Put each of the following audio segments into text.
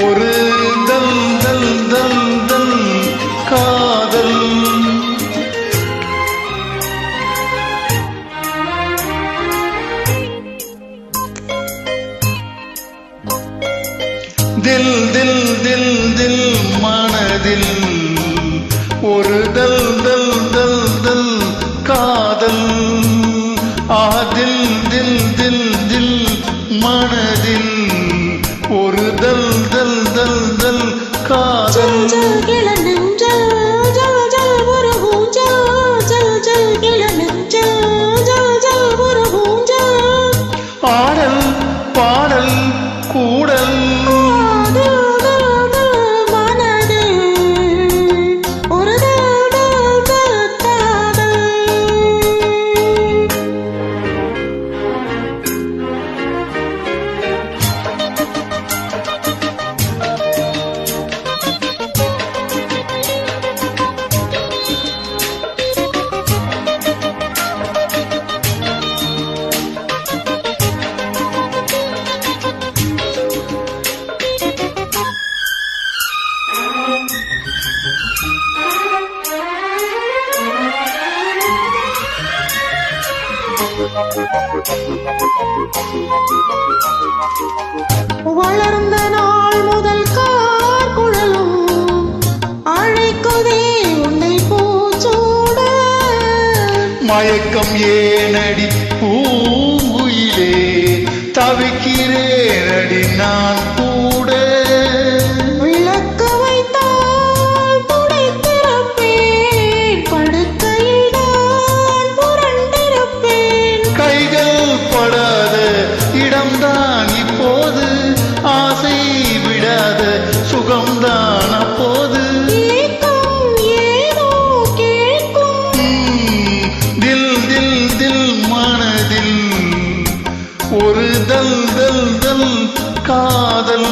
ஒரு தல் தல் தல் தல் காதல். தில் தில் தில் தில் மனதில் ஒரு தல் தல் தல் தல் காதல். தில் தில் தில் தில் மனதில் ஒரு தல் தல் தல் தல் காதல். ஆடல் பாடல் கூடல் வளர்ந்த நாள் முதல் கார்குழலும் அழைக்குதே உன்னை பூச்சூட. மயக்கம் ஏனடி பூங்குயிலே தவிக்கிறேனடி நான் கூட. விளக்கு வைத்தால் துடைத்திருப்பேன், படுக்கையில் நான் புரண்டிருப்பேன். கைகள் படாத இடம்தான் இப்போது, ஆசை விடாத சுகம்தான் அப்போது. ஏதோ கேட்கும் தில் தில் தில் மனதில் ஒரு தல் தல் தல் காதல்.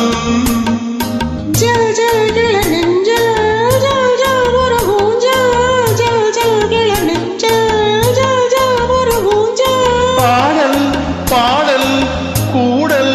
ஜல் ஜல் கிள நெஞ்சல், ஜல் ஜல் ஒரு ஊஞ்சல், ஜல் ஜல் கிள நெஞ்சல், ஜல் ஜல் ஒரு ஊஞ்சல். பாடல் பாடல் கூடல்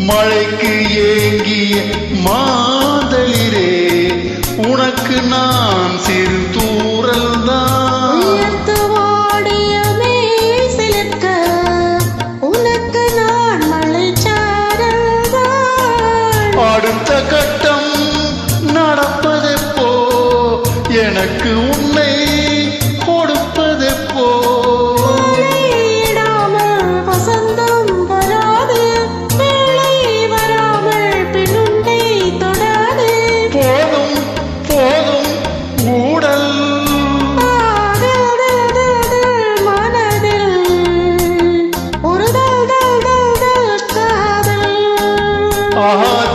மழைக்கு ஏங்கிய மாதளிரே, உனக்கு நான் சிறு தூரல் தான். உயர்த்து வாடிய மேல் சிலிர்க்க, உனக்கு நான் மலைச்சாரல் தான். அடுத்த கட்டம் நடப்பதெப்போ, எனக்கு உன்னை கொடுப்பதெப்போ.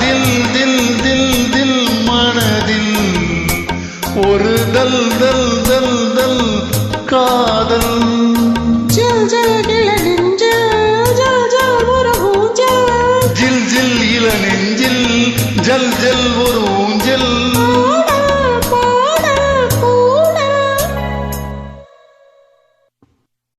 தில் தில் தில் தில் மனதில் ஒரு தல் தல் தல் தல் காதல். ஜல் ஜல் கிள நெஞ்சல், ஜல் ஜல் ஒரு ஊஞ்சல், ஜில் ஜில் இள நெஞ்சில் ஜல் ஜல் ஒரு